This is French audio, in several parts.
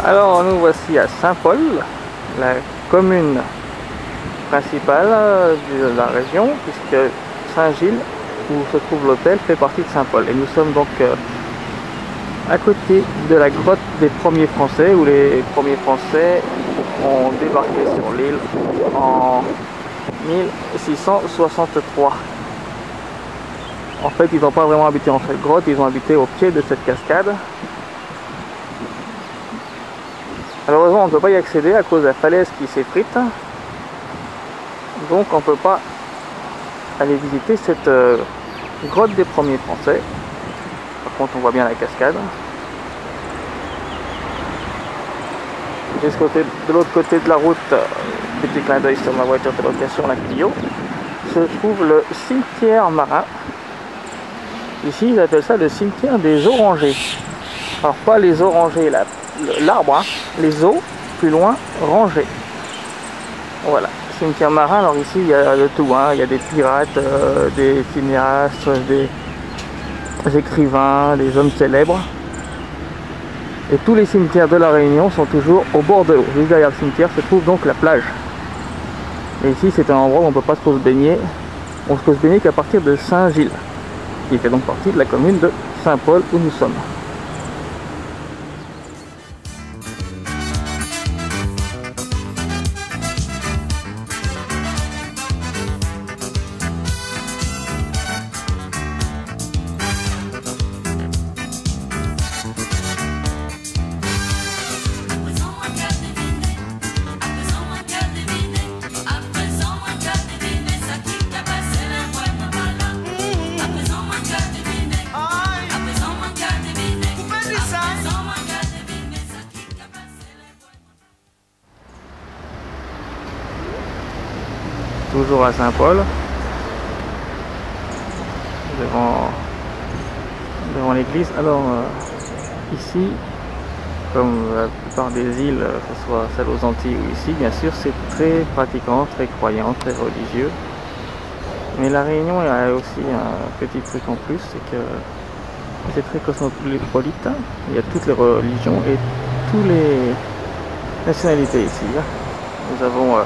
Alors nous voici à Saint-Paul, la commune principale de la région, puisque Saint-Gilles, où se trouve l'hôtel, fait partie de Saint-Paul. Et nous sommes donc à côté de la grotte des premiers Français, où les premiers Français ont débarqué sur l'île en 1663. En fait, ils n'ont pas vraiment habité en cette grotte, ils ont habité au pied de cette cascade. Malheureusement, on ne peut pas y accéder à cause de la falaise qui s'effrite. Donc, on ne peut pas aller visiter cette grotte des premiers Français. Par contre, on voit bien la cascade. De l'autre côté de la route, petit clin d'œil sur ma voiture de location, la Clio, se trouve le cimetière marin. Ici, ils appellent ça le cimetière des orangers. Alors, pas les orangers, l'arbre, hein, les eaux, plus loin, rangées. Voilà, cimetière marin. Alors ici, il y a de tout, hein. Il y a des pirates, des cinéastes, des écrivains, des hommes célèbres. Et tous les cimetières de la Réunion sont toujours au bord de l'eau. Juste derrière le cimetière se trouve donc la plage. Et ici, c'est un endroit où on ne peut pas trop se baigner. On ne peut se baigner qu'à partir de Saint-Gilles, qui fait donc partie de la commune de Saint-Paul où nous sommes. Toujours à Saint-Paul, devant l'église. Alors ici, comme la plupart des îles, que ce soit celle aux Antilles ou ici, bien sûr, c'est très pratiquant, très croyant, très religieux. Mais la Réunion, il y a aussi un petit truc en plus, c'est que c'est très cosmopolite. Il y a toutes les religions et toutes les nationalités ici. Nous avons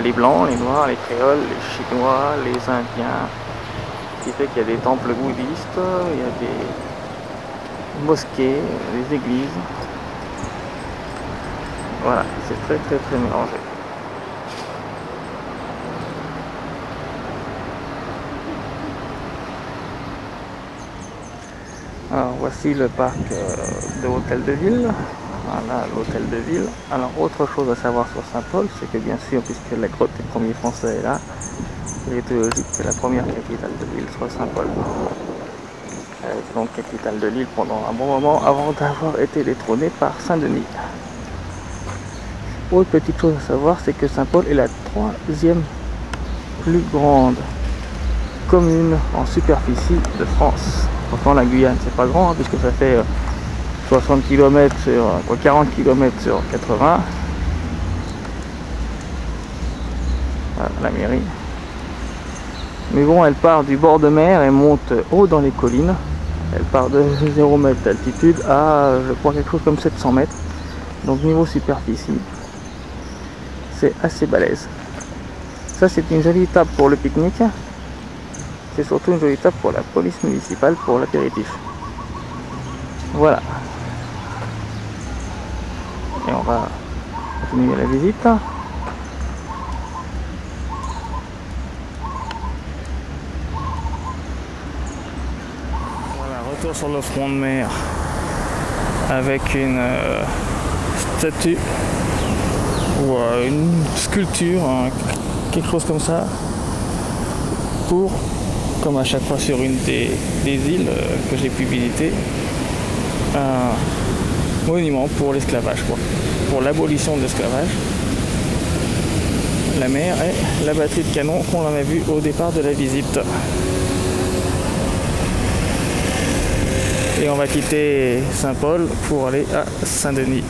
les blancs, les noirs, les créoles, les chinois, les indiens, ce qui fait qu'il y a des temples bouddhistes, il y a des mosquées, des églises. Voilà, c'est très très très mélangé. Alors voici le parc de l'hôtel de ville. Voilà l'hôtel de ville. Alors autre chose à savoir sur Saint-Paul, c'est que bien sûr, puisque la grotte des premiers Français est là, il est logique que la première capitale de l'île soit Saint-Paul. Elle est donc capitale de l'île pendant un bon moment avant d'avoir été détrônée par Saint-Denis. Autre petite chose à savoir, c'est que Saint-Paul est la troisième plus grande commune en superficie de France. Pourtant la Guyane c'est pas grand, hein, puisque ça fait 60 km sur 40 km sur 80. Voilà, la mairie. Mais bon, elle part du bord de mer et monte haut dans les collines. Elle part de 0 m d'altitude à, je crois, quelque chose comme 700 mètres. Donc niveau superficie, c'est assez balèze. Ça, c'est une jolie table pour le pique-nique. C'est surtout une jolie table pour la police municipale pour l'apéritif. Voilà. Et on va continuer la visite. Voilà, retour sur le front de mer avec une statue ou une sculpture, quelque chose comme ça, pour, comme à chaque fois sur une des îles que j'ai pu visiter, un monument pour l'esclavage, pour l'abolition de l'esclavage. La mer et la batterie de canon qu'on en a vu au départ de la visite. Et on va quitter Saint-Paul pour aller à Saint-Denis.